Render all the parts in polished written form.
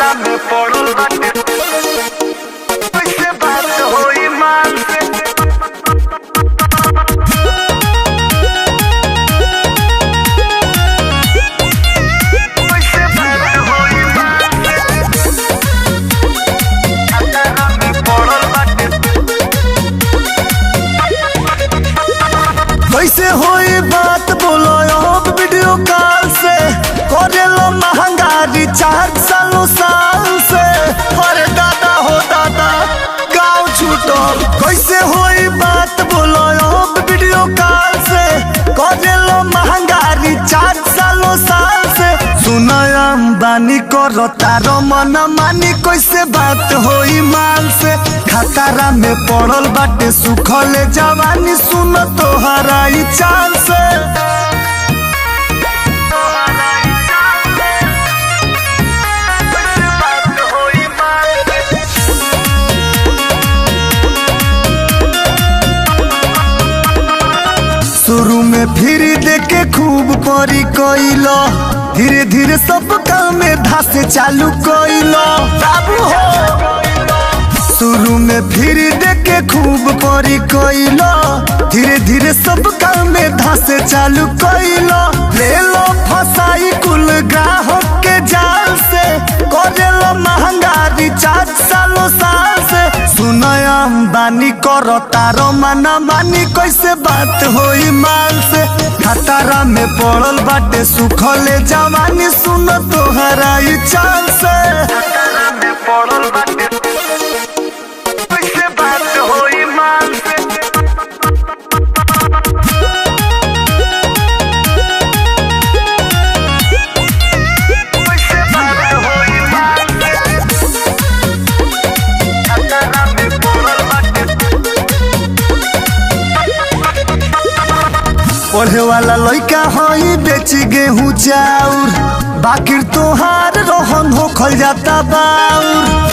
खतरा में पड़ल बाटे, कैसे बात होई मान से। कैसे होई बात बोलो अब वीडियो कॉल से, करे लो महंगा रिचार्ज सालों साल से। अरे दादा हो दादा गाँव छूटल। कैसे होई बात बोलो अब वीडियो कॉल से, करे लो महंगा रिचार्ज सालों साल से। सुना अंबानी करो तारो मन मानी, कैसे बात होई माल से। खतरा में पड़ल बाटे सुखले जवानी, सुन तोहरा ई चाल से। शुरू में फिर देके खूब परी कइलो, धीरे धीरे सब काम में धासे चालू कइलो। बाबू हो शुरू में फिर देके खूब परी कइलो, धीरे धीरे सब काम में धासे चालू कइलो। ले लो फसाई कुल ग्राहक के जाल से, करे लो महंगा रिचार्ज सालों साल से। सुनो अंबानी करो तारो मना मानी, कैसे बात होई माल से। खतरा में पड़ल बाटे सुखले जवानी, सुन तोहरा ई चाल से। खतरा में पड़ल बाटे, कैसे बात होई मान से। कैसे बात होई मान से। खतरा में पड़ल बाटे। पढ़े वाला लइका हई बेची गेहूं चाउर, बाकिर तोहार रोहन होखल जाता बाउर।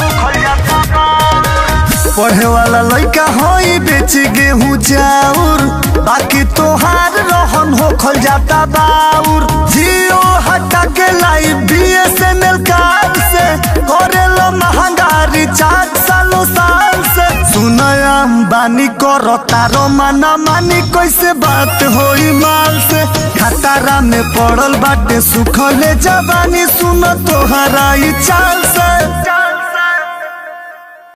पढ़े वाला लइका हई बेची गेहूं चाउर, बाकी तोहार रोहन होखल जाता बाउर। जियो हटा के लाई BSNL कार्ड से, करे लो महंगा रिचार्ज सालों साल से। सुनो अंबानी करो तारो मना मानी, कैसे बात होई माल से। खतरा में पड़ल बाटे सुखले जवानी, सुन तोहरा ई चाल से।